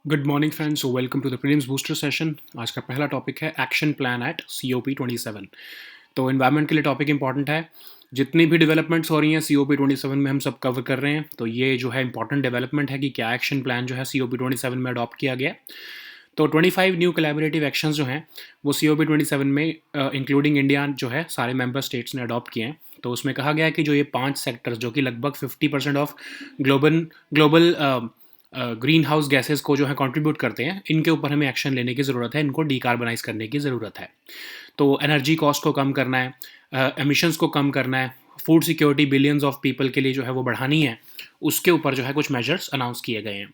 Good morning friends, so welcome to the prelims booster session. आज का पहला topic है एक्शन प्लान एट COP27। तो इन्वायरमेंट के लिए टॉपिक इंपॉर्टेंट है। जितनी भी डेवलपमेंट्स हो रही हैं COP27 में हम सब कवर कर रहे हैं। तो ये जो है इंपॉर्टेंट डेवलपमेंट है कि क्या एक्शन प्लान जो है COP27 में अडॉप्ट किया गया। तो 25 न्यू कोलैबोरेटिव एक्शंस जो हैं वो COP27 में इंक्लूडिंग इंडिया जो है सारे मेंबर स्टेट्स ने अडॉप्ट किए हैं। तो उसमें कहा गया है कि जो ये 5 सेक्टर्स जो कि लगभग 50% of global global green house gases को जो है कंट्रीब्यूट करते हैं, इनके ऊपर हमें एक्शन लेने की ज़रूरत है, इनको डीकार्बनाइज करने की ज़रूरत है। तो एनर्जी कॉस्ट को कम करना है, एमिशंस को कम करना है, food security billions of people के लिए जो है वो बढ़ानी है, उसके ऊपर जो है कुछ मेजर्स अनाउंस किए गए हैं।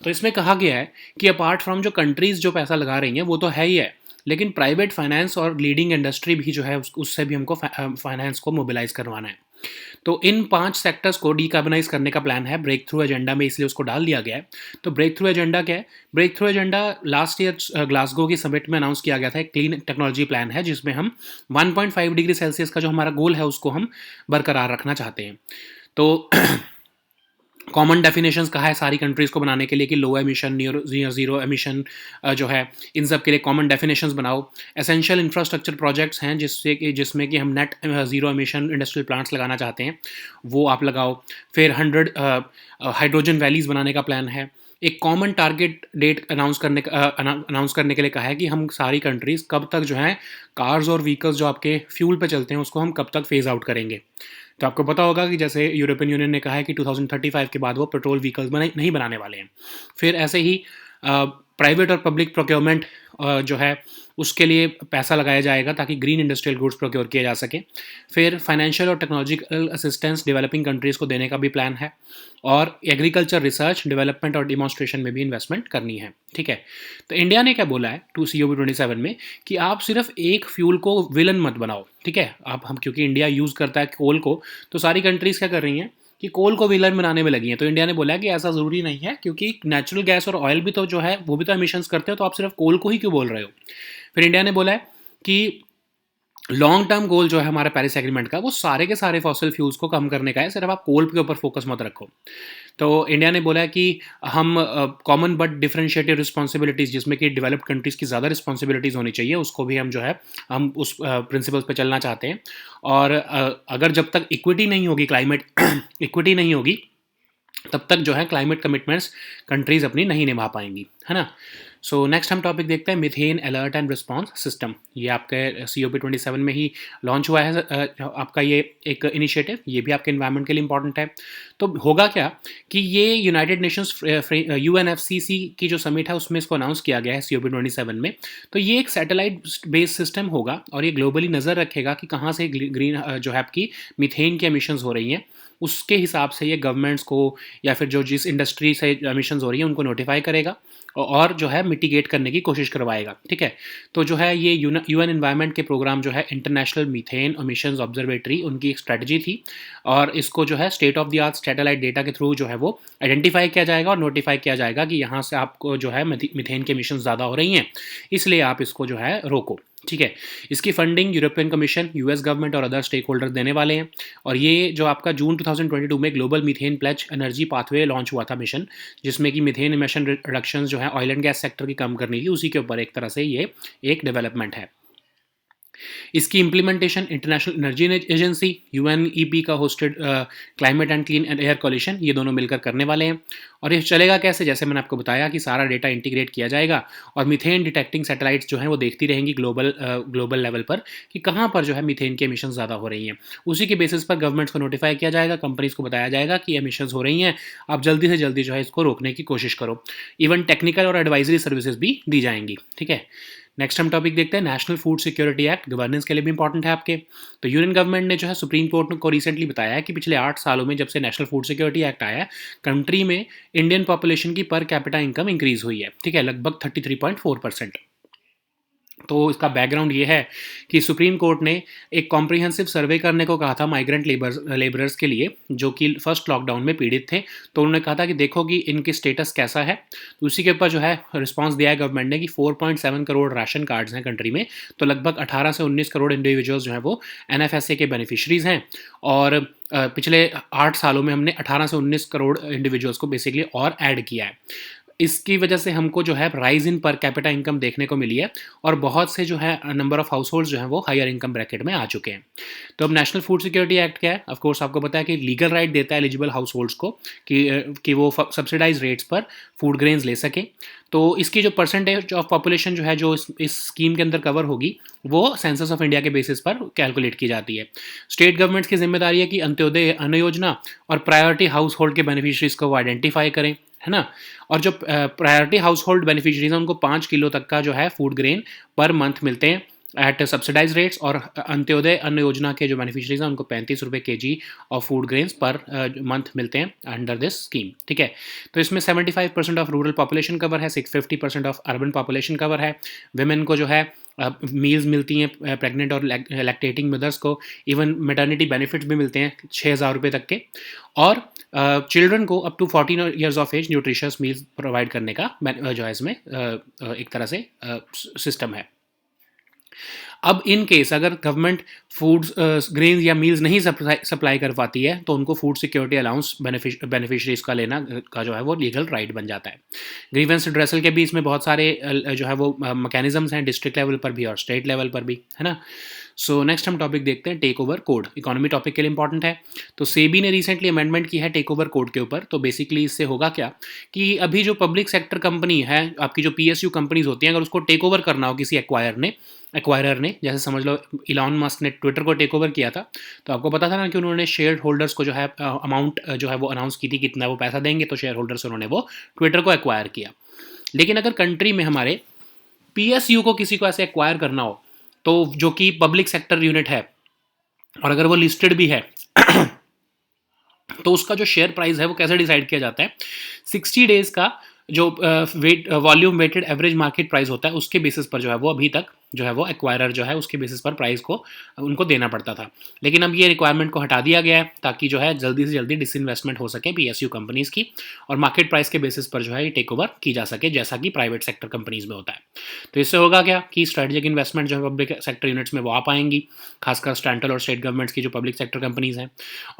तो इसमें कहा गया है कि अपार्ट फ्रॉम जो कंट्रीज़ जो पैसा लगा रही हैं वो तो है ही है, लेकिन प्राइवेट फाइनेंस और लीडिंग इंडस्ट्री भी जो है उससे भी हमको फाइनेंस को मोबिलाइज करवाना है। तो इन 5 सेक्टर्स को डीकार्बनाइज करने का प्लान है ब्रेक थ्रू एजेंडा में, इसलिए उसको डाल दिया गया है। तो ब्रेक थ्रू एजेंडा क्या है? Breakthrough agenda last year Glasgow की समिट में अनाउंस किया गया था। एक क्लीन टेक्नोलॉजी प्लान है जिसमें हम 1.5 डिग्री सेल्सियस का जो हमारा गोल है उसको हम बरकरार रखना चाहते हैं। तो कॉमन डेफिनेशंस कहा है सारी कंट्रीज़ को बनाने के लिए कि लो एमिशन, ज़ीरो एमिशन जो है, इन सब के लिए कॉमन डेफिनेशंस बनाओ। एसेंशियल इंफ्रास्ट्रक्चर प्रोजेक्ट्स हैं जिसमें कि हम net zero emission industrial plants लगाना चाहते हैं, वो आप लगाओ। फिर 100 हाइड्रोजन वैलीज़ बनाने का प्लान है। एक कॉमन टारगेट डेट अनाउंस करने के लिए कहा है कि हम सारी कंट्रीज़ कब तक जो है कार्स और व्हीकल्स जो आपके फ्यूल पे चलते हैं उसको हम कब तक फेज़ आउट करेंगे। तो आपको पता होगा कि जैसे यूरोपियन यूनियन ने कहा है कि 2035 के बाद वो पेट्रोल व्हीकल्स नहीं बनाने वाले हैं। फिर ऐसे ही प्राइवेट और पब्लिक प्रोक्योरमेंट जो है उसके लिए पैसा लगाया जाएगा ताकि ग्रीन इंडस्ट्रियल गुड्स प्रोक्योर किए जा सके। फिर फाइनेंशियल और टेक्नोलॉजिकल असिस्टेंस डेवलपिंग कंट्रीज़ को देने का भी प्लान है, और एग्रीकल्चर रिसर्च डेवलपमेंट और डिमॉन्स्ट्रेशन में भी इन्वेस्टमेंट करनी है। ठीक है। तो इंडिया ने क्या बोला है टू COP27 में कि आप सिर्फ एक फ्यूल को विलन मत बनाओ। ठीक है, आप हम क्योंकि इंडिया यूज़ करता है कोल को, तो सारी कंट्रीज़ क्या कर रही हैं कि कोल को विलन बनाने में लगी हैं। तो इंडिया ने बोला है कि ऐसा ज़रूरी नहीं है, क्योंकि नेचुरल गैस और ऑयल भी तो जो है वो भी तो एमिशंस करते हो, तो आप सिर्फ कोल को ही क्यों बोल रहे हो। फिर इंडिया ने बोला है कि लॉन्ग टर्म गोल जो है हमारे पेरिस एग्रीमेंट का, वो सारे के सारे फॉसिल फ्यूल्स को कम करने का है, सिर्फ आप कोल के ऊपर फोकस मत रखो। तो इंडिया ने बोला है कि हम कॉमन बट डिफरेंशिएटेड रिस्पॉन्सिबिलिटीज़, जिसमें कि डेवलप्ड कंट्रीज़ की ज़्यादा रिस्पॉन्सिबिलिटीज़ होनी चाहिए, उसको भी हम जो है हम उस प्रिंसिपल्स पे चलना चाहते हैं। और अगर जब तक इक्विटी नहीं होगी, क्लाइमेट इक्विटी नहीं होगी, तब तक जो है क्लाइमेट कमिटमेंट्स कंट्रीज़ अपनी नहीं निभा पाएंगी, है ना। सो नेक्स्ट हम टॉपिक देखते हैं methane alert and response system. ये आपके COP27 में ही लॉन्च हुआ है आपका ये एक इनिशिएटिव, ये भी आपके इन्वायरमेंट के लिए इंपॉर्टेंट है। तो होगा क्या कि ये यूनाइटेड नेशंस UNFCCC की जो समिट है उसमें इसको अनाउंस किया गया है COP27 में। तो ये एक सैटेलाइट बेस्ड सिस्टम होगा और ये ग्लोबली नज़र रखेगा कि कहाँ से ग्रीन जो है आपकी मीथेन की एमिशंस हो रही हैं। उसके हिसाब से ये गवर्नमेंट्स को या फिर जो जिस इंडस्ट्री से एमिशंस हो रही हैं उनको नोटिफाई करेगा और जो है मिटिगेट करने की कोशिश करवाएगा। ठीक है। तो जो है ये UN एनवायरनमेंट के प्रोग्राम जो है इंटरनेशनल मीथेन एमिशंस ऑब्जर्वेटरी, उनकी एक स्ट्रेटजी थी, और इसको जो है state of the art satellite data के थ्रू जो है वो आइडेंटिफाई किया जाएगा और नोटिफाई किया जाएगा कि यहाँ से आपको जो है मीथेन के एमिशंस ज़्यादा हो रही हैं, इसलिए आप इसको जो है रोको। ठीक है। इसकी funding European commission, US government और अदर स्टेक होल्डर देने वाले हैं। और ये जो आपका जून 2022 में global methane pledge energy pathway launch हुआ था मिशन, जिसमें कि मीथेन इमिशन रिडक्शन जो है ऑयल एंड गैस सेक्टर की कम करनी थी, उसी के ऊपर एक तरह से ये एक डेवलपमेंट है। इसकी implementation international energy agency, UNEP का hosted climate and clean air coalition, ये दोनों मिलकर करने वाले हैं। और ये चलेगा कैसे? जैसे मैंने आपको बताया कि सारा डेटा इंटीग्रेट किया जाएगा और मीथेन डिटेक्टिंग सैटेलाइट्स जो हैं वो देखती रहेंगी ग्लोबल लेवल पर कि कहाँ पर जो है मीथेन की एमिशन ज़्यादा हो रही हैं। उसी के बेसिस पर गवर्नमेंट्स को नोटिफाई किया जाएगा, कंपनीज़ को बताया जाएगा कि एमिशन हो रही हैं, आप जल्दी से जल्दी जो है इसको रोकने की कोशिश करो। इवन टेक्निकल और एडवाइजरी सर्विसेज भी दी जाएंगी। ठीक है। नेक्स्ट हम टॉपिक देखते हैं national food security act, governance के लिए भी इंपॉर्टेंट है आपके। तो यूनियन गवर्नमेंट ने जो है सुप्रीम कोर्ट को रिसेंटली बताया है कि पिछले 8 सालों में जब से नेशनल फूड सिक्योरिटी एक्ट आया है, कंट्री में इंडियन पॉपुलेशन की पर कैपिटा इनकम इंक्रीज हुई है। ठीक है, लगभग 33.4%। तो इसका बैकग्राउंड ये है कि सुप्रीम कोर्ट ने एक कॉम्प्रिहेंसिव सर्वे करने को कहा था माइग्रेंट लेबरर्स के लिए जो कि फर्स्ट लॉकडाउन में पीड़ित थे। तो उन्होंने कहा था कि देखो कि इनकी स्टेटस कैसा है। तो उसी के ऊपर जो है रिस्पांस दिया है गवर्नमेंट ने कि 4.7 करोड़ राशन कार्ड्स हैं कंट्री में। तो लगभग 18 से 19 करोड़ इंडिविजुअल्स जो हैं वो NFSA के बेनिफिशरीज हैं। और पिछले 8 सालों में हमने 18 से 19 करोड़ इंडिविजुअल्स को बेसिकली और ऐड किया है। इसकी वजह से हमको जो है rise in per capita income देखने को मिली है और बहुत से जो है नंबर ऑफ हाउस होल्ड जो है वो हायर इनकम ब्रैकेट में आ चुके हैं। तो अब नेशनल फूड सिक्योरिटी एक्ट क्या है, ऑफ कोर्स आपको पता है कि लीगल राइट देता है एलिजिबल हाउस होल्ड्स को कि वो सब्सिडाइज रेट्स पर फूड ग्रेन्स ले सकें। तो इसकी जो परसेंटेज ऑफ पॉपुलेशन जो है जो इस स्कीम के अंदर कवर होगी वो सेंसस ऑफ इंडिया के बेसिस पर कैलकुलेट की जाती है। स्टेट गवर्नमेंट्स की जिम्मेदारी है कि अंत्योदय अन्न योजना और प्रायोरिटी हाउस होल्ड के बेनिफिशरीज को वो आइडेंटिफाई करें, है ना। और जो प्रायोरिटी हाउस होल्ड बेनिफिशरीज हैं उनको 5 किलो तक का जो है फूड ग्रेन पर मंथ मिलते हैं एट सब्सिडाइज रेट्स, और अंत्योदय अन्न योजना के जो बेनिफिशरीज हैं उनको 35 रुपये kg of food grains per month मिलते हैं अंडर दिस स्कीम, ठीक है। तो इसमें 75% ऑफ रूरल पॉपुलेशन कवर है, 50% ऑफ अर्बन पॉपुलेशन कवर है। वेमेन को जो है मील्स मिलती हैं प्रेग्नेंट और लैक्टेटिंग मदर्स को, इवन मैटर्निटी बेनिफिट्स भी मिलते हैं 6,000 रुपये तक के, और चिल्ड्रन को up to 14 years of age nutritious meals provide करने का जो है इसमें एक तरह से सिस्टम है। अब इन केस अगर गवर्नमेंट फूड्स ग्रेन या मील्स नहीं सप्लाई कर पाती है तो उनको फूड सिक्योरिटी अलाउंस बेनिफिशरीज का लेना का जो है वो लीगल राइट बन जाता है। ग्रीवेंस रिड्रेसल के भी इसमें बहुत सारे जो है वो मैकेनिज्म्स हैं डिस्ट्रिक्ट लेवल पर भी और स्टेट लेवल पर भी, है ना। सो नेक्स्ट हम टॉपिक देखते हैं take over code, economy topic के लिए इंपॉर्टेंट है। तो सेबी ने रिसेंटली अमेंडमेंट की है टेक ओवर कोड के ऊपर। तो बेसिकली इससे होगा क्या कि अभी जो पब्लिक सेक्टर कंपनी है, आपकी जो PSU कंपनीज होती हैं, अगर उसको टेक ओवर करना हो किसी एक्वायरर ने, जैसे समझ लो इलॉन मस्क ने ट्विटर को टेक ओवर किया था, तो आपको पता था ना कि उन्होंने शेयर होल्डर्स को जो है अमाउंट जो है वो अनाउंस की थी कितना वो पैसा देंगे, तो शेयर होल्डर्स उन्होंने वो ट्विटर को एक्वायर किया। लेकिन अगर कंट्री में हमारे PSU को किसी को ऐसे एक्वायर करना हो, तो जो कि पब्लिक सेक्टर यूनिट है और अगर वो लिस्टेड भी है तो उसका जो शेयर प्राइस है वो कैसे डिसाइड किया जाता है, 60 डेज का जो volume weighted average market price होता है उसके बेसिस पर जो है वो अभी तक जो है वो एक्वायरर जो है उसके बेसिस पर प्राइस को उनको देना पड़ता था। लेकिन अब ये रिक्वायरमेंट को हटा दिया गया है ताकि जो है जल्दी से जल्दी डिसइन्वेस्टमेंट हो सके PSU कंपनीज की और मार्केट प्राइस के बेसिस पर जो है ये टेक ओवर की जा सके, जैसा कि प्राइवेट सेक्टर कंपनीज में होता है। तो इससे होगा क्या कि स्ट्रेटेजिक इन्वेस्टमेंट जो है पब्लिक सेक्टर यूनिट्स में वो आ पाएंगी, खासकर सेंट्रल और स्टेट गवर्नमेंट्स की जो पब्लिक सेक्टर कंपनीज हैं।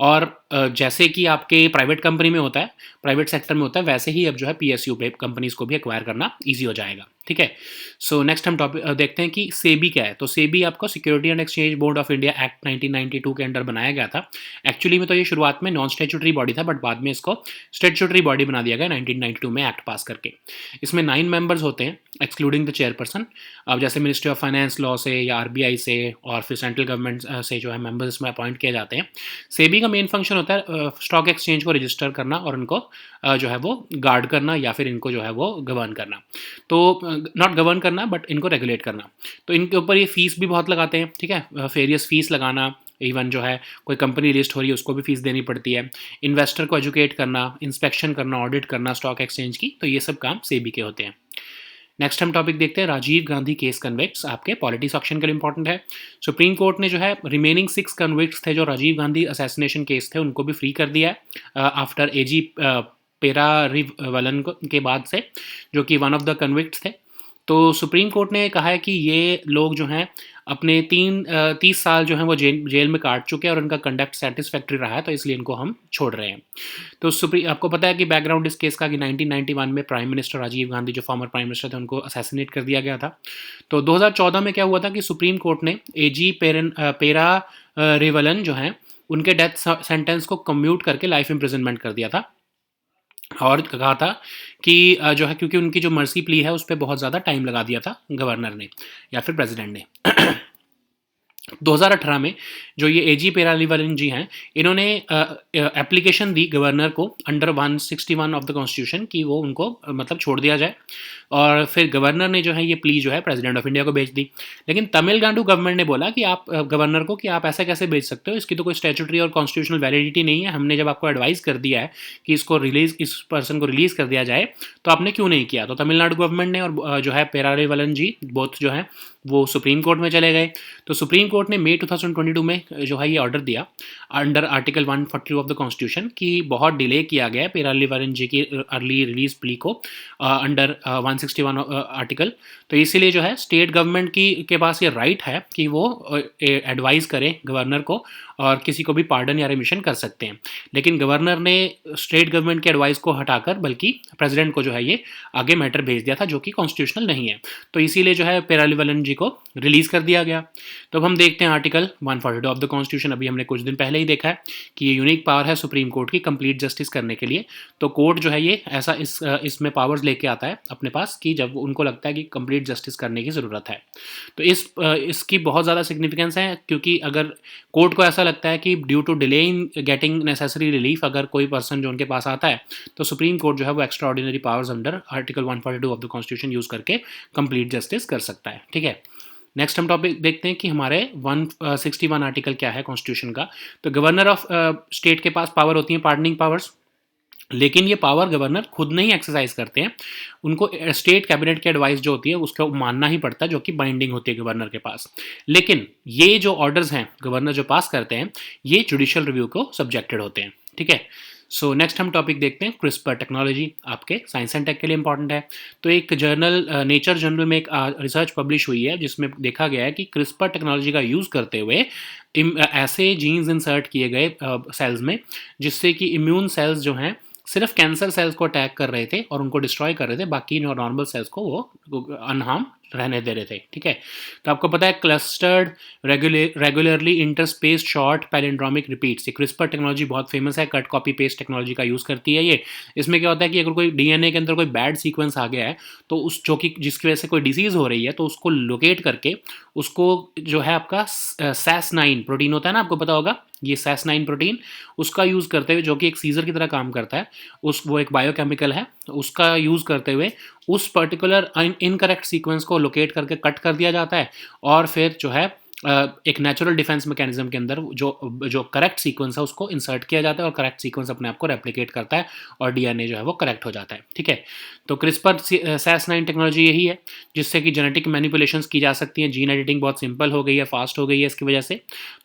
और जैसे कि आपके प्राइवेट कंपनी में होता है, प्राइवेट सेक्टर में होता है, वैसे ही अब जो है PSU पे कंपनीज को भी एक्वायर करना ईजी हो जाएगा, ठीक है। सो नेक्स्ट हम टॉपिक देखते हैं कि सेबी क्या है। तो सेबी आपको security and exchange board of India act 1992 के अंडर बनाया गया था। एक्चुअली में तो ये शुरुआत में नॉन स्टैट्यूटरी बॉडी था, बट बाद में इसको स्टैट्यूटरी बॉडी बना दिया गया 1992 में एक्ट पास करके। इसमें 9 मेंबर्स होते हैं एक्सक्लूडिंग द चेयरपर्सन। अब जैसे मिनिस्ट्री ऑफ फाइनेंस लॉ से या RBI से और फिर सेंट्रल गवर्नमेंट से जो है मेंबर्स इसमें अपॉइंट किए जाते हैं। सेबी का मेन फंक्शन होता है स्टॉक एक्सचेंज को रजिस्टर करना और उनको जो है वो गार्ड करना या फिर इनको जो है वो गवर्न करना। तो नॉट गवर्न करना बट इनको रेगुलेट करना। तो इनके ऊपर ये फीस भी बहुत लगाते हैं, ठीक है, वेरियस फीस लगाना, इवन जो है कोई कंपनी लिस्ट हो रही है उसको भी फीस देनी पड़ती है, इन्वेस्टर को एजुकेट करना, इंस्पेक्शन करना, ऑडिट करना स्टॉक एक्सचेंज की, तो ये सब काम सेबी के होते हैं। नेक्स्ट हम टॉपिक देखते हैं राजीव गांधी केस कन्विक्ट्स, आपके पॉलिटी सेक्शन के लिए इंपॉर्टेंट है। सुप्रीम कोर्ट ने जो है रिमेनिंग 6 कन्विक्ट्स थे जो राजीव गांधी असैसिनेशन केस थे उनको भी फ्री कर दिया है आफ्टर AG पेरारिवलन के बाद से, जो कि वन ऑफ द कन्विक्ट्स थे। तो सुप्रीम कोर्ट ने कहा है कि ये लोग जो हैं अपने 30 साल जो हैं वो जेल में काट चुके हैं और उनका कंडक्ट सेटिस्फैक्ट्री रहा है, तो इसलिए इनको हम छोड़ रहे हैं। तो आपको पता है कि बैकग्राउंड इस केस का कि 1991 में प्राइम मिनिस्टर राजीव गांधी जो फॉर्मर प्राइम मिनिस्टर थे उनको असैसिनेट कर दिया गया था। तो 2014 में क्या हुआ था कि सुप्रीम कोर्ट ने AG पेरारिवलन जो हैं उनके डेथ सेंटेंस को कम्यूट करके लाइफ इम्प्रिजनमेंट कर दिया था और कहा था कि जो है क्योंकि उनकी जो मर्सी प्ली है उस पर बहुत ज़्यादा टाइम लगा दिया था गवर्नर ने या फिर प्रेसिडेंट ने। 2018 में जो ये AG पेरारिवलन जी हैं इन्होंने एप्लीकेशन दी गवर्नर को अंडर 161 ऑफ द कॉन्स्टिट्यूशन कि वो उनको मतलब छोड़ दिया जाए, और फिर गवर्नर ने जो है ये प्ली जो है प्रेसिडेंट ऑफ इंडिया को भेज दी। लेकिन तमिलनाडु गवर्नमेंट ने बोला कि आप गवर्नर को कि आप ऐसा कैसे भेज सकते हो, इसकी तो कोई स्टैट्यूटरी और कॉन्स्टिट्यूशनल वैलिडिटी नहीं है, हमने जब आपको एडवाइस कर दिया है कि इस पर्सन को रिलीज़ कर दिया जाए तो आपने क्यों नहीं किया। तो तमिलनाडु गवर्नमेंट ने और जो है पेरारिवलन जी बोथ जो है वो सुप्रीम कोर्ट में चले गए। तो सुप्रीम कोर्ट ने मई 2022 में जो है ये ऑर्डर दिया under article 142 of the constitution कि बहुत डिले किया गया पेरालीवरन जी की अर्ली रिलीज प्ली को अंडर 161 आर्टिकल। तो इसीलिए जो है स्टेट गवर्नमेंट की के पास ये राइट है कि वो एडवाइस करें गवर्नर को और किसी को भी पार्डन या रिमिशन कर सकते हैं। लेकिन गवर्नर ने स्टेट गवर्नमेंट के एडवाइस को हटाकर बल्कि प्रेसिडेंट को जो है ये आगे मैटर भेज दिया था, जो कि कॉन्स्टिट्यूशनल नहीं है। तो इसीलिए जो है पेरालीवरन जी को रिलीज कर दिया गया। तो अब हम देखते हैं आर्टिकल 142 ऑफ द कॉन्स्टिट्यूशन। अभी हमने कुछ दिन पहले ही देखा है कि ये यूनिक पावर है सुप्रीम कोर्ट की कंप्लीट जस्टिस करने के लिए। तो कोर्ट जो है ये ऐसा इसमें पावर्स लेके आता है अपने पास कि जब उनको लगता है कि कंप्लीट जस्टिस करने की ज़रूरत है। तो इसकी बहुत ज़्यादा सिग्निफिकेंस है, क्योंकि अगर कोर्ट को ऐसा लगता है कि due to delay in getting necessary relief अगर कोई पर्सन जो उनके पास आता है, तो सुप्रीम कोर्ट जो है वो extra ordinary powers under article 142 of the constitution use करके कंप्लीट जस्टिस कर सकता है। ठीक है, नेक्स्ट हम टॉपिक देखते हैं कि हमारे 161 आर्टिकल क्या है कॉन्स्टिट्यूशन का। तो गवर्नर ऑफ स्टेट के पास पावर होती है पार्डनिंग पावर्स, लेकिन ये पावर गवर्नर खुद नहीं एक्सरसाइज करते हैं, उनको स्टेट कैबिनेट की एडवाइस जो होती है उसको मानना ही पड़ता है, जो कि बाइंडिंग होती है गवर्नर के पास। लेकिन ये जो ऑर्डर्स हैं गवर्नर जो पास करते हैं ये जुडिशियल रिव्यू को सब्जेक्टेड होते हैं। ठीक है, सो नेक्स्ट हम टॉपिक देखते हैं क्रिस्पर टेक्नोलॉजी, आपके साइंस एंड टेक के लिए इंपॉर्टेंट है। तो एक जर्नल नेचर जर्नल में एक रिसर्च पब्लिश हुई है जिसमें देखा गया है कि क्रिस्पर टेक्नोलॉजी का यूज़ करते हुए ऐसे जीन्स इंसर्ट किए गए सेल्स में जिससे कि इम्यून सेल्स जो हैं सिर्फ कैंसर सेल्स को अटैक कर रहे थे और उनको डिस्ट्रॉय कर रहे थे, बाकी नॉर्मल सेल्स को वो अनहार्म रहने दे रहे थे। ठीक है, तो आपको पता है clustered regularly interspaced short palindromic repeats, ये क्रिस्पर टेक्नोलॉजी बहुत फेमस है, कट कॉपी पेस्ट टेक्नोलॉजी का यूज़ करती है ये। इसमें क्या होता है कि अगर कोई डीएनए के अंदर कोई बैड सीक्वेंस आ गया है तो उस जो कि जिसकी वजह से कोई डिसीज़ हो रही है तो उसको लोकेट करके उसको जो है आपका SAS9 प्रोटीन होता है ना, आपको पता होगा ये SAS9 प्रोटीन, उसका यूज़ करते हुए जो कि एक सीजर की तरह काम करता है, वो एक बायोकेमिकल है, तो उसका यूज़ करते हुए उस पर्टिकुलर इनकरेक्ट सीक्वेंस को लोकेट करके कट कर दिया जाता है और फिर जो है एक नेचुरल डिफेंस मैकेनिज्म के अंदर जो करेक्ट सीक्वेंस है उसको इंसर्ट किया जाता है और करेक्ट सीक्वेंस अपने आप को रेप्लिकेट करता है और डीएनए जो है वो करेक्ट हो जाता है। ठीक है, तो क्रिस्पर SAS9 टेक्नोलॉजी यही है जिससे कि जेनेटिक मैनिपुलेशंस की जा सकती हैं, जीन एडिटिंग बहुत सिंपल हो गई है, फास्ट हो गई है इसकी वजह से।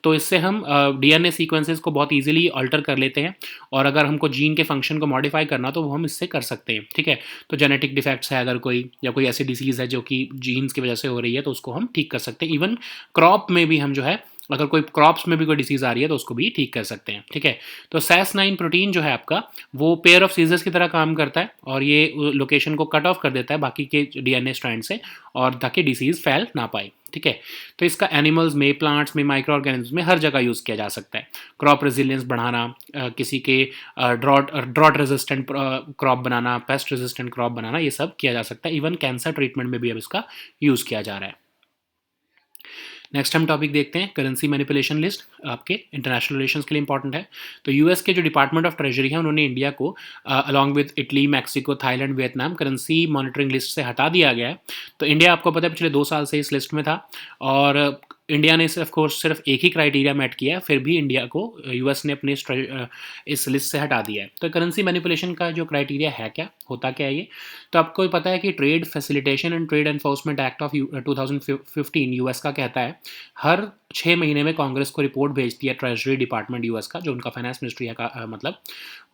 तो इससे हम डीएनए सीक्वेंसेस को बहुत ईजिली अल्टर कर लेते हैं और अगर हमको जीन के फंक्शन को मॉडिफाई करना तो वो हम इससे कर सकते हैं। ठीक है, तो जेनेटिक डिफेक्ट्स है अगर कोई या कोई ऐसी डिसीज़ है जो कि जीन्स की वजह से हो रही है तो उसको हम ठीक कर सकते हैं। इवन क्रॉप में भी हम जो है अगर कोई क्रॉप्स में भी कोई डिसीज़ आ रही है तो उसको भी ठीक कर सकते हैं। ठीक है, तो SAS9 प्रोटीन जो है आपका वो पेयर ऑफ सीजर्स की तरह काम करता है और ये लोकेशन को कट ऑफ कर देता है बाकी के डीएनए स्ट्रैंड से और ताकि डिसीज़ फैल ना पाए। ठीक है, तो इसका एनिमल्स में, प्लांट्स में, माइक्रो ऑर्गेनिज्म में हर जगह यूज़ किया जा सकता है। क्रॉप रेजिलियंस बढ़ाना, किसी के ड्रॉट रेजिस्टेंट क्रॉप बनाना, पेस्ट रेजिस्टेंट क्रॉप बनाना, ये सब किया जा सकता है। इवन कैंसर ट्रीटमेंट में भी अब इसका यूज़ किया जा रहा है। नेक्स्ट हम टॉपिक देखते हैं करेंसी मैनिपुलेशन लिस्ट, आपके इंटरनेशनल रिलेशंस के लिए इंपॉर्टेंट है। तो यूएस के जो डिपार्टमेंट ऑफ ट्रेजरी है उन्होंने इंडिया को along with Italy, Mexico, Thailand, Vietnam currency monitoring list से हटा दिया गया है। तो इंडिया आपको पता है पिछले 2 साल से इस लिस्ट में था और इंडिया ने ऑफ कोर्स सिर्फ एक ही क्राइटेरिया मेट किया है, फिर भी इंडिया को यूएस ने अपने इस लिस्ट से हटा दिया है। तो करेंसी मैनिपुलेशन का जो क्राइटेरिया है क्या होता क्या है ये, तो आपको पता है कि trade facilitation and trade enforcement act of 2015 US का कहता है हर 6 महीने में कांग्रेस को रिपोर्ट भेजती है ट्रेजरी डिपार्टमेंट यूएस का, जो उनका फाइनेंस मिनिस्ट्री है का मतलब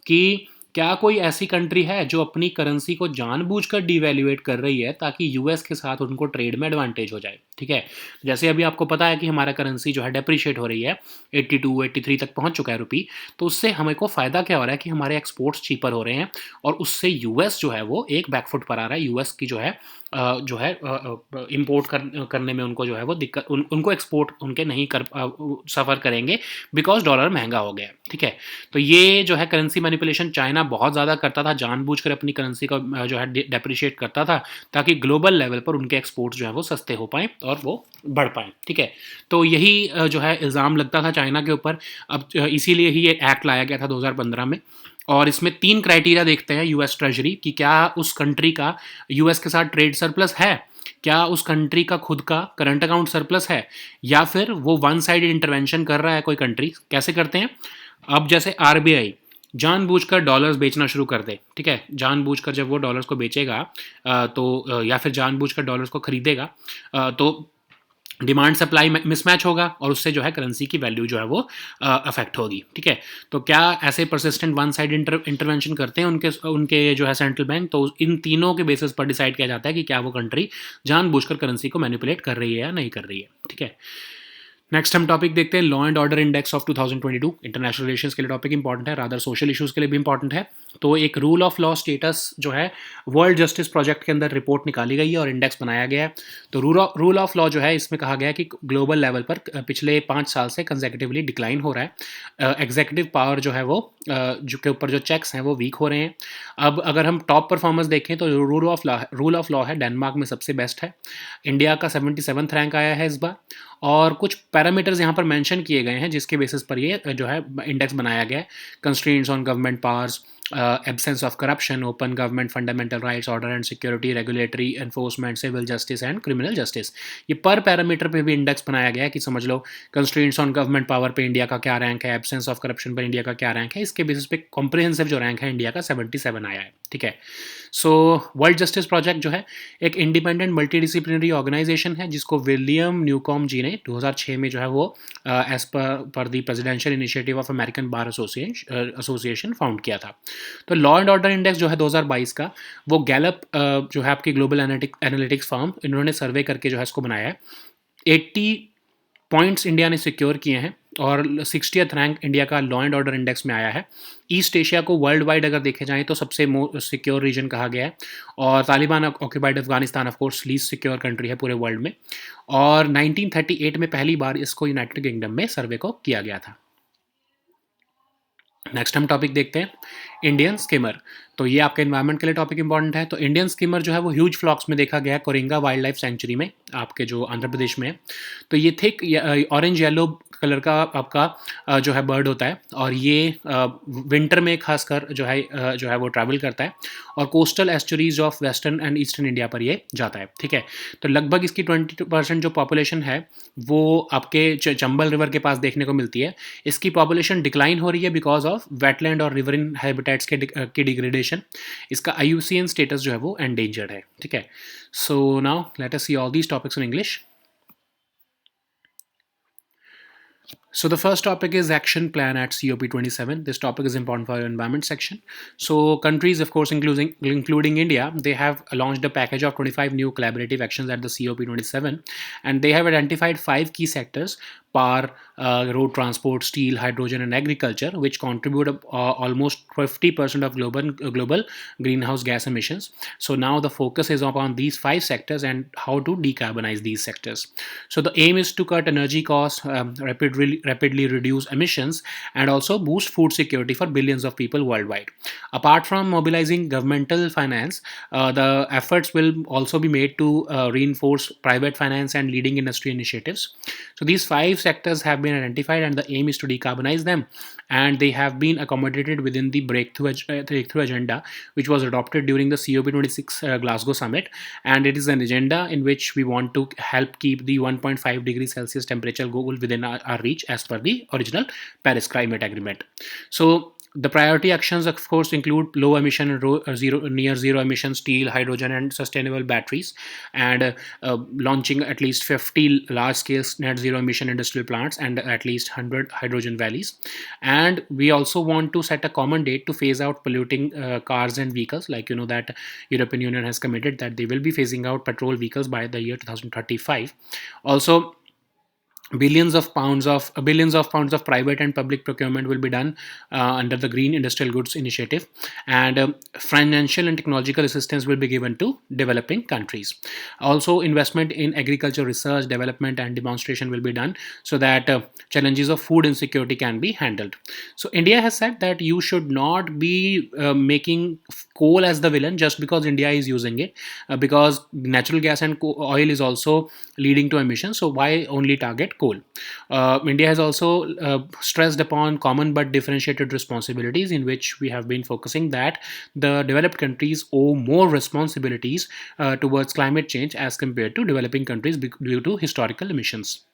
कि क्या कोई ऐसी कंट्री है जो अपनी करेंसी को जानबूझकर डिवैल्यूएट कर रही है ताकि यूएस के साथ उनको ट्रेड में एडवांटेज हो जाए। ठीक है, जैसे अभी आपको पता है कि हमारा करेंसी जो है डेप्रिशिएट हो रही है, 82 83 तक पहुंच चुका है रुपी, तो उससे हमें को फ़ायदा क्या हो रहा है कि हमारे एक्सपोर्ट्स चीपर हो रहे हैं और उससे यूएस जो है वो एक बैकफुट पर आ रहा है। यूएस की जो है इम्पोर्ट करने में उनको जो है वो दिक्कत, उनको एक्सपोर्ट उनके नहीं कर सफ़र करेंगे बिकॉज डॉलर महंगा हो गया। ठीक है, तो ये जो है करेंसी मैनिपुलेशन चाइना बहुत ज़्यादा करता था, जानबूझकर अपनी करेंसी का जो है डेप्रिशिएट करता था ताकि ग्लोबल लेवल पर उनके एक्सपोर्ट्स जो है वो सस्ते हो पाएँ और वो बढ़ पाएँ। ठीक है, तो यही जो है इल्ज़ाम लगता था चाइना के ऊपर। अब इसीलिए ही ये एक्ट लाया गया था 2015 में और इसमें 3 क्राइटेरिया देखते हैं यूएस ट्रेजरी कि क्या उस कंट्री का यूएस के साथ ट्रेड सरप्लस है, क्या उस कंट्री का खुद का करंट अकाउंट सरप्लस है, या फिर वो वन साइडेड इंटरवेंशन कर रहा है कोई कंट्री। कैसे करते हैं, अब जैसे आरबीआई जानबूझकर डॉलर्स बेचना शुरू कर दे, ठीक है, जानबूझकर जब वो डॉलर्स को बेचेगा तो या फिर जानबूझकर डॉलर्स को खरीदेगा तो डिमांड सप्लाई मिसमैच होगा और उससे जो है करेंसी की वैल्यू जो है वो अफेक्ट होगी, ठीक है। तो क्या ऐसे परसिस्टेंट वन साइड इंटरवेंशन करते हैं उनके उनके जो है सेंट्रल बैंक, तो इन तीनों के बेसिस पर डिसाइड किया जाता है कि क्या वो कंट्री जानबूझकर करेंसी को मैनिपुलेट कर रही है या नहीं कर रही है, ठीक है। नेक्स्ट हम टॉपिक देखते हैं, law and order index of 2022। International relations के लिए टॉपिक इंपॉर्टेंट है, रादर सोशल इश्यूज के लिए भी इंपॉर्टेंट है। तो एक रूल ऑफ लॉ स्टेटस जो है वर्ल्ड जस्टिस प्रोजेक्ट के अंदर रिपोर्ट निकाली गई है और इंडेक्स बनाया गया है। तो रूल ऑफ लॉ जो है इसमें कहा गया है कि ग्लोबल लेवल पर पिछले 5 साल से कंसेक्यूटिवली डिक्लाइन हो रहा है। एग्जीक्यूटिव पावर जो है वो जो के ऊपर जो चेक्स हैं वो वीक हो रहे हैं। अब अगर हम टॉप परफॉर्मेंस देखें तो रूल ऑफ लॉ है डेनमार्क में सबसे बेस्ट है। इंडिया का 77th रैंक आया है इस बार। और कुछ पैरामीटर्स यहाँ पर मेंशन किए गए हैं जिसके बेसिस पर ये जो है इंडेक्स बनाया गया है। Constraints on government powers, absence of corruption, open government, fundamental rights, order and security, regulatory enforcement, civil justice and criminal justice। ये पर पैरामीटर पे भी इंडेक्स बनाया गया है कि समझ लो कंस्ट्रेंट्स ऑन गवर्नमेंट पावर पे इंडिया का क्या रैंक है, एब्सेंस ऑफ करप्शन पर इंडिया का क्या रैंक है, इसके बेसिस पे कॉम्प्रिहेंसिव जो रैंक है इंडिया का 77 आया है, ठीक है। सो वर्ल्ड जस्टिस प्रोजेक्ट जो है एक इंडिपेंडेंट मल्टीडिसिप्लिनरी ऑर्गेनाइजेशन है जिसको विलियम न्यूकॉम जी ने 2006 में जो है वो as per the presidential initiative of American bar association found किया था। तो लॉ एंड ऑर्डर इंडेक्स जो है 2022 का, वो गैलप जो है आपकी ग्लोबल एनालिटिक्स फर्म, इन्होंने सर्वे करके जो है इसको बनाया है। 80 पॉइंट्स इंडिया ने सिक्योर किए हैं और 60th रैंक इंडिया का लॉ एंड ऑर्डर इंडेक्स में आया है। ईस्ट एशिया को वर्ल्ड वाइड अगर देखे जाएँ तो सबसे सिक्योर रीजन कहा गया है। और Taliban occupied Afghanistan of course least secure country है पूरे वर्ल्ड में। और 1938 में पहली बार इसको यूनाइटेड किंगडम में सर्वे को किया गया था। नेक्स्ट हम टॉपिक देखते हैं, इंडियन स्किमर। तो ये आपके एनवायरनमेंट के लिए टॉपिक इंपॉर्टेंट है। तो इंडियन स्किमर जो है वो ह्यूज फ्लॉक्स में देखा गया है कोरिंगा वाइल्ड लाइफ सेंचुरी में, आपके जो आंध्र प्रदेश में है। तो ये थिक ऑरेंज येलो कलर का आपका जो है बर्ड होता है और ये विंटर में खासकर जो है वो ट्रैवल करता है और coastal estuaries of western and eastern India पर ये जाता है, ठीक है। तो लगभग इसकी 20% जो पॉपुलेशन है वो आपके चंबल रिवर के पास देखने को मिलती है। इसकी पॉपुलेशन डिक्लाइन हो रही है बिकॉज ऑफ वेटलैंड और रिवरिन हैबिटेट्स की डिग्रेडेशन। इसका IUCN स्टेटस जो है वो एंडेंजर्ड है, ठीक है। So now let us see all these topics in English. So the first topic is action plan at COP27. This topic is important for your environment section. So countries, of course, including India, they have launched a package of 25 new collaborative actions at the COP27, and they have identified 5 key sectors: power, road transport, steel, hydrogen, and agriculture, which contribute almost 50% of global greenhouse gas emissions. So now the focus is upon these 5 sectors and how to decarbonize these sectors. So the aim is to cut energy costs, rapidly reduce emissions, and also boost food security for billions of people worldwide. Apart from mobilizing governmental finance, the efforts will also be made to reinforce private finance and leading industry initiatives. So these 5 sectors have been identified and the aim is to decarbonize them, and they have been accommodated within the breakthrough agenda, which was adopted during the COP26 Glasgow summit. And it is an agenda in which we want to help keep the 1.5 degrees Celsius temperature goal within our reach as per the original Paris Climate Agreement. So the priority actions, of course, include low emission and near zero emission steel, hydrogen, and sustainable batteries, and launching at least 50 large scale net zero emission industrial plants and at least 100 hydrogen valleys. And we also want to set a common date to phase out polluting cars and vehicles. Like, you know, that European Union has committed that they will be phasing out petrol vehicles by the year 2035. Also, billions of pounds of private and public procurement will be done under the Green Industrial Goods Initiative, and financial and technological assistance will be given to developing countries. Also, investment in agriculture research, development, and demonstration will be done so that challenges of food insecurity can be handled. So India has said that you should not be making coal as the villain just because India is using it, because natural gas and oil is also leading to emissions. So why only target coal? India has also stressed upon common but differentiated responsibilities, in which we have been focusing that the developed countries owe more responsibilities towards climate change as compared to developing countries due to historical emissions.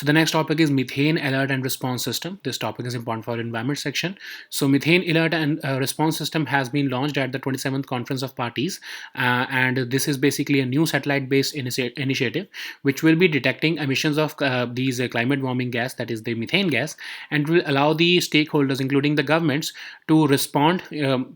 So the next topic is methane alert and response system. This topic is important for environment section. So methane alert and response system has been launched at the 27th Conference of Parties, and this is basically a new satellite-based initiative which will be detecting emissions of these climate warming gas, that is the methane gas, and will allow the stakeholders, including the governments, to respond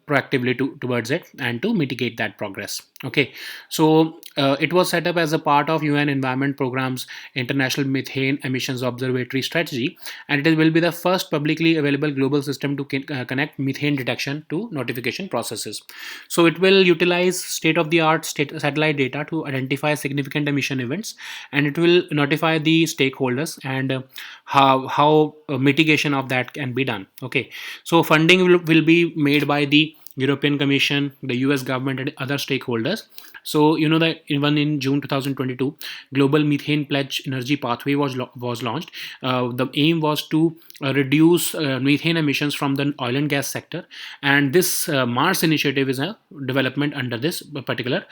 proactively towards it and to mitigate that progress. Okay, so it was set up as a part of UN Environment Program's International Methane Emissions Observatory Strategy, and it will be the first publicly available global system to connect methane detection to notification processes. So it will utilize state-of-the-art satellite data to identify significant emission events, and it will notify the stakeholders and how mitigation of that can be done. Okay, so funding will be made by the European Commission, the US government, and other stakeholders. So you know that even in June 2022, Global Methane Pledge Energy Pathway was launched. The aim was to reduce methane emissions from the oil and gas sector, and this Mars initiative is a development under this particular.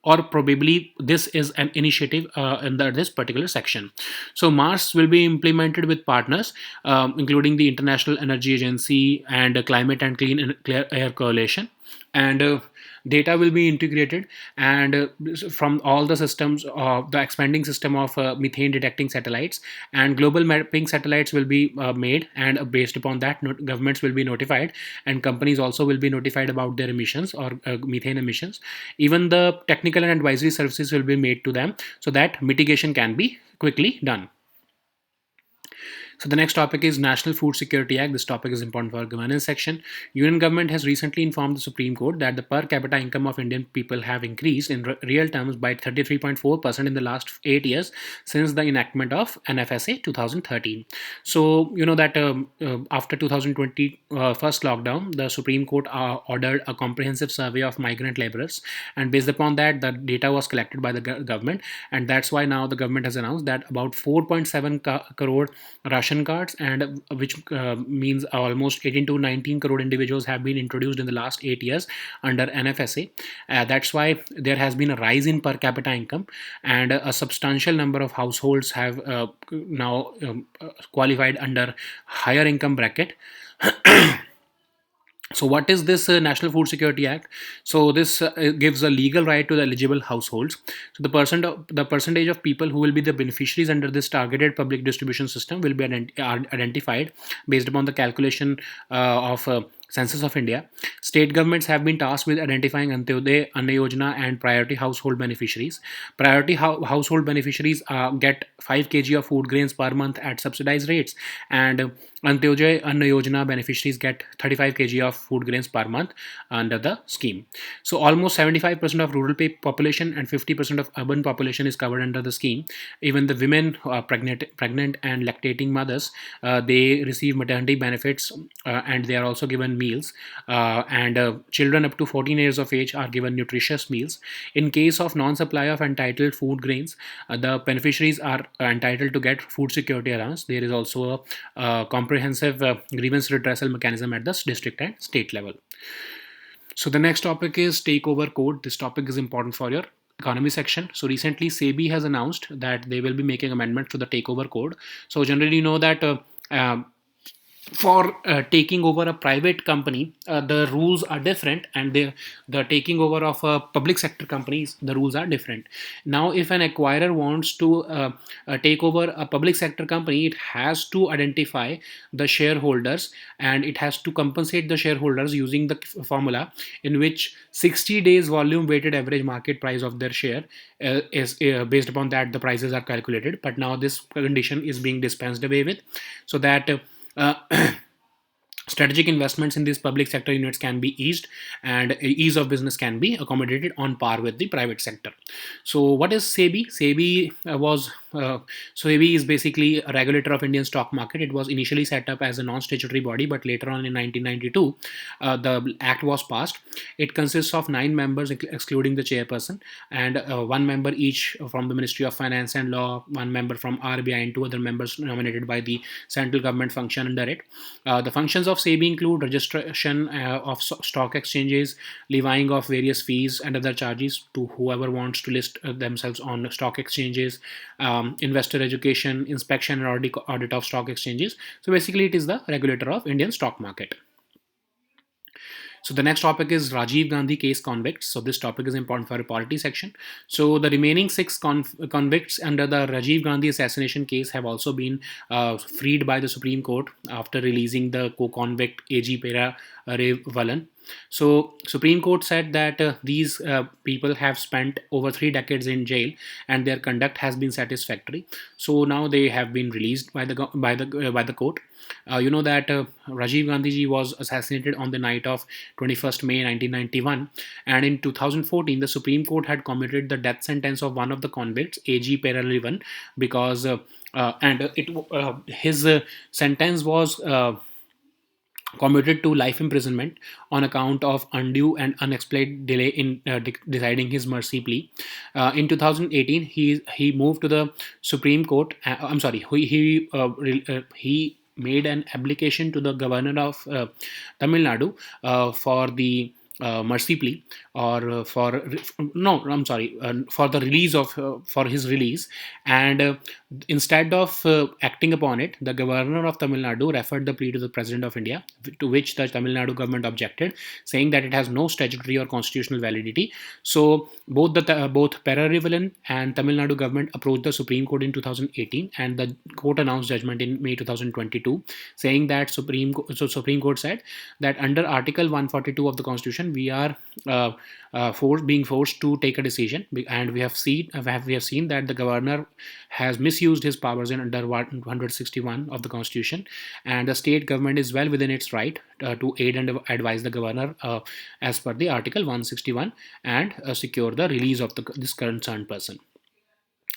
Or probably this is an initiative under this particular section. So Mars will be implemented with partners, including the International Energy Agency and Climate and Clear Air Coalition, and data will be integrated and from all the systems of the expanding system of methane detecting satellites, and global mapping satellites will be made, and based upon that governments will be notified, and companies also will be notified about their emissions or methane emissions. Even the technical and advisory services will be made to them so that mitigation can be quickly done. So the next topic is National Food Security Act. This topic is important for our governance section. Union government has recently informed the Supreme Court that the per capita income of Indian people have increased in real terms by 33.4% in the last 8 years since the enactment of NFSA 2013. So you know that after 2020 first lockdown, the Supreme Court ordered a comprehensive survey of migrant laborers, and based upon that, the data was collected by the government, and that's why now the government has announced that about 4.7 crore ration cards, and which means almost 18 to 19 crore individuals have been introduced in the last 8 years under NFSA. That's why there has been a rise in per capita income, and a substantial number of households have now qualified under higher income bracket. So what is this National Food Security Act? So this gives a legal right to the eligible households. So the percentage of people who will be the beneficiaries under this targeted public distribution system will be identified based upon the calculation of Census of India. State governments have been tasked with identifying Antyodaya, Anna Yojana, and priority household beneficiaries. Priority household beneficiaries get 5 kg of food grains per month at subsidized rates, and Antyodaya Anna Yojana beneficiaries get 35 kg of food grains per month under the scheme. So almost 75% of rural population and 50% of urban population is covered under the scheme. Even the women who are pregnant and lactating mothers, they receive maternity benefits, and they are also given meals, and children up to 14 years of age are given nutritious meals. In case of non-supply of entitled food grains, the beneficiaries are entitled to get food security allowance. There is also a comprehensive grievance redressal mechanism at the district and state level. So the next topic is takeover code. This topic is important for your economy section. So recently SEBI has announced that they will be making amendments to the takeover code. So generally you know that for taking over a private company, the rules are different, and the taking over of a public sector companies, the rules are different. Now if an acquirer wants to take over a public sector company, it has to identify the shareholders, and it has to compensate the shareholders using the formula in which 60 days volume weighted average market price of their share is based upon that the prices are calculated. But now this condition is being dispensed away with, so that uh, strategic investments in these public sector units can be eased, and ease of business can be accommodated on par with the private sector. So what is SEBI? SEBI is basically a regulator of Indian stock market. It was initially set up as a non-statutory body, but later on in 1992 the act was passed. It consists of 9 members excluding the chairperson, and 1 member each from the Ministry of Finance and Law, 1 member from RBI, and 2 other members nominated by the central government function under it. The functions of SEBI include registration of stock exchanges, levying of various fees and other charges to whoever wants to list themselves on stock exchanges, investor education, inspection and audit of stock exchanges. So basically it is the regulator of Indian stock market. So the next topic is Rajiv Gandhi case convicts. So this topic is important for a polity section. So the remaining six convicts under the Rajiv Gandhi assassination case have also been freed by the Supreme Court after releasing the co-convict AG Pera Valan. So Supreme Court said that these people have spent over 3 decades in jail and their conduct has been satisfactory. So now they have been released by the court. You know that Rajiv Gandhi ji was assassinated on the night of 21st May 1991, and in 2014 the Supreme Court had commuted the death sentence of one of the convicts, AG Peralivan, because his sentence was commuted to life imprisonment on account of undue and unexplained delay in deciding his mercy plea. In 2018, he moved to the Supreme Court. I'm sorry, he made an application to the governor of Tamil Nadu for the mercy plea, or for the release of for his release, and instead of acting upon it, the governor of Tamil Nadu referred the plea to the President of India, to which the Tamil Nadu government objected, saying that it has no statutory or constitutional validity. So both Perarivalan and Tamil Nadu government approached the Supreme Court in 2018, and the court announced judgment in May 2022, saying that Supreme Supreme Court said that under Article 142 of the Constitution, we are being forced to take a decision, and we have seen that the governor has misused his powers in under 161 of the Constitution, and the state government is well within its right to aid and advise the governor as per the Article 161, and secure the release of this concerned person.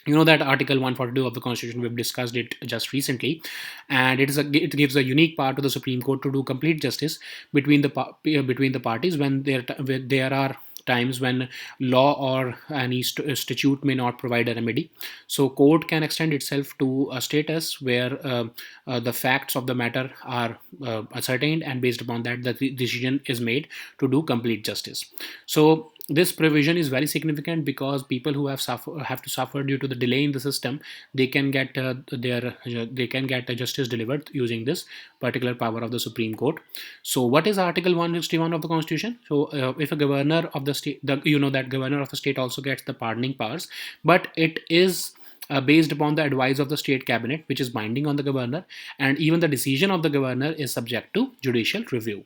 You know that Article 142 of the Constitution, we've discussed it just recently, and it gives a unique power to the Supreme Court to do complete justice between the parties when there are times when law or any statute may not provide a remedy. So court can extend itself to a status where the facts of the matter are ascertained, and based upon that the decision is made to do complete justice. So this provision is very significant because people who have to suffer due to the delay in the system, they can get justice delivered using this particular power of the Supreme Court. So what is Article 161 of the Constitution? So if a governor of the state, that governor of the state also gets the pardoning powers, but it is based upon the advice of the state cabinet, which is binding on the governor, and even the decision of the governor is subject to judicial review.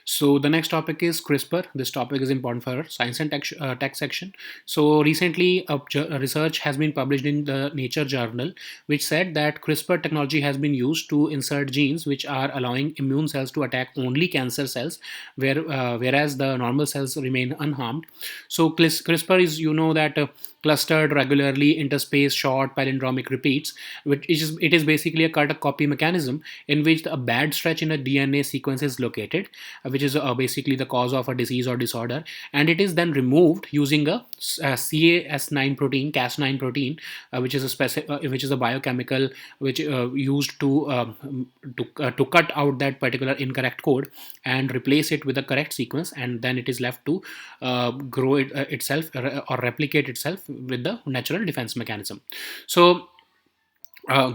So the next topic is CRISPR. This topic is important for science and tech section. So recently, a research has been published in the Nature journal, which said that CRISPR technology has been used to insert genes which are allowing immune cells to attack only cancer cells, whereas the normal cells remain unharmed. So CRISPR is, clustered regularly interspaced short palindromic repeats, it is basically a cut copy mechanism in which a bad stretch in a DNA sequence is located, which is basically the cause of a disease or disorder, and it is then removed using a Cas9 protein, which is a biochemical which used to cut out that particular incorrect code and replace it with a correct sequence, and then it is left to grow itself or replicate itself with the natural defense mechanism. So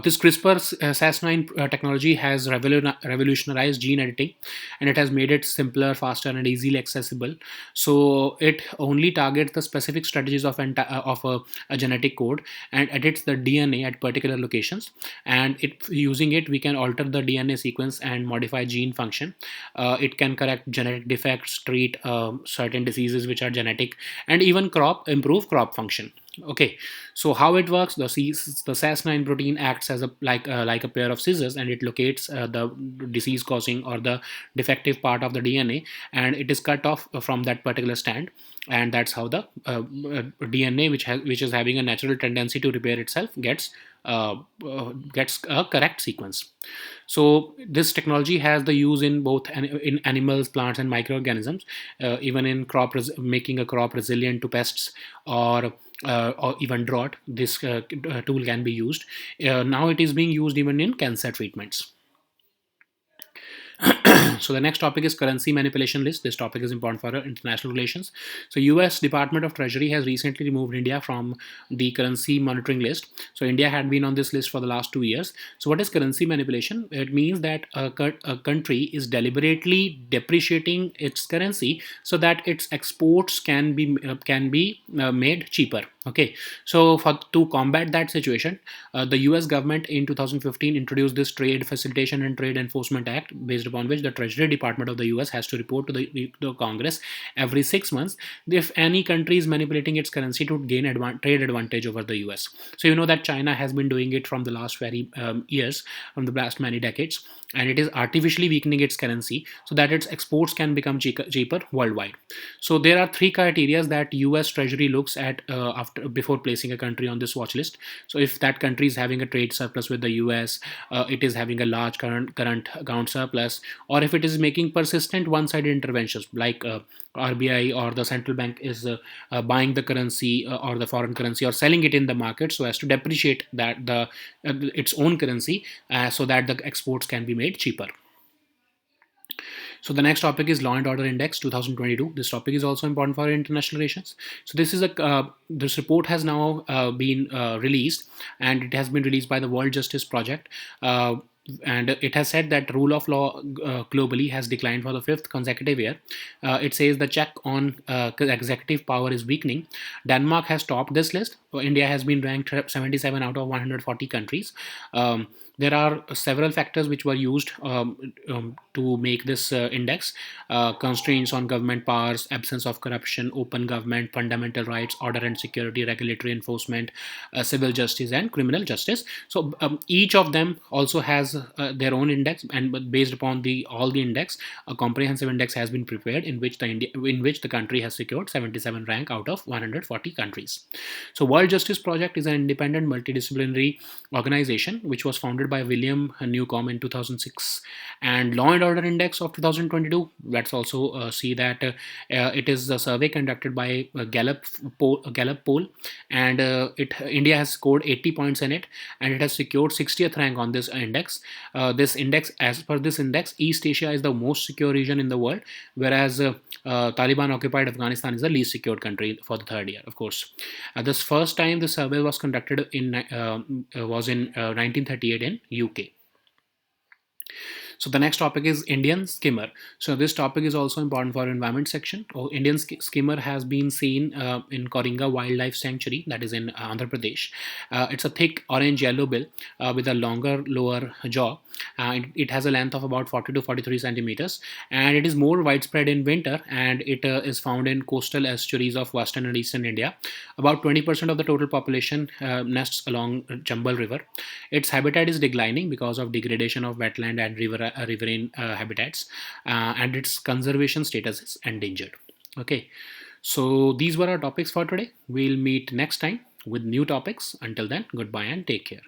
this CRISPR-Cas9 technology has revolutionized gene editing, and it has made it simpler, faster, and easily accessible. So it only targets the specific strategies of a genetic code and edits the DNA at particular locations. And using it, we can alter the DNA sequence and modify gene function. It can correct genetic defects, treat certain diseases which are genetic, and even improve crop function. Okay, so how it works: the Cas9 protein acts as like a pair of scissors, and it locates the disease causing or the defective part of the DNA, and it is cut off from that particular stand, and that's how the DNA, which is having a natural tendency to repair itself, gets a correct sequence. So this technology has the use in both in animals, plants, and microorganisms, even in making a crop resilient to pests or even drought. This tool can be used. Now it is being used even in cancer treatments. So the next topic is currency manipulation list. This topic is important for international relations. So US Department of Treasury has recently removed India from the currency monitoring list. So India had been on this list for the last 2 years. So what is currency manipulation? It means that a country is deliberately depreciating its currency so that its exports can be made cheaper. Okay, so for to combat that situation, the US government in 2015 introduced this Trade Facilitation and Trade Enforcement Act, based upon which the Treasury Department of the US has to report to the Congress every 6 months if any country is manipulating its currency to gain trade advantage over the US. So you know that China has been doing it from the last very years, from the last many decades, and it is artificially weakening its currency so that its exports can become cheaper worldwide. So there are three criteria that US Treasury looks at after before placing a country on this watch list. So if that country is having a trade surplus with the US, it is having a large current account surplus, or if it is making persistent one-sided interventions like RBI or the central bank is buying the currency or the foreign currency or selling it in the market so as to depreciate that the its own currency so that the exports can be made cheaper. So the next topic is Law and Order Index 2022. This topic is also important for international relations. So this report has now been released, and it has been released by the World Justice Project. And it has said that rule of law globally has declined for the fifth consecutive year. It says the check on executive power is weakening. Denmark has topped this list. India has been ranked 77 out of 140 countries. There are several factors which were used to make this index: constraints on government powers, absence of corruption, open government, fundamental rights, order and security, regulatory enforcement, civil justice, and criminal justice. So each of them also has their own index, and based upon all the index, a comprehensive index has been prepared in which the country has secured 77 rank out of 140 countries. So World Justice Project is an independent multidisciplinary organization which was founded by William Newcomb in 2006. And Law and Order Index of 2022, let's also see that it is a survey conducted by Gallup poll, and India has scored 80 points in it, and it has secured 60th rank on this index. As per this index, East Asia is the most secure region in the world, whereas Taliban occupied Afghanistan is the least secured country for the third year, of course. This first time the survey was conducted was in 1938 in UK. So the next topic is Indian skimmer. So this topic is also important for environment section. Indian skimmer has been seen in Koringa Wildlife Sanctuary, that is in Andhra Pradesh. It's a thick orange-yellow bill with a longer lower jaw. It has a length of about 40 to 43 centimeters, and it is more widespread in winter, and it is found in coastal estuaries of western and eastern India. About 20% of the total population nests along Chambal River. Its habitat is declining because of degradation of wetland and riverine habitats, and its conservation status is endangered. Okay, so these were our topics for today. We'll meet next time with new topics. Until then, goodbye and take care.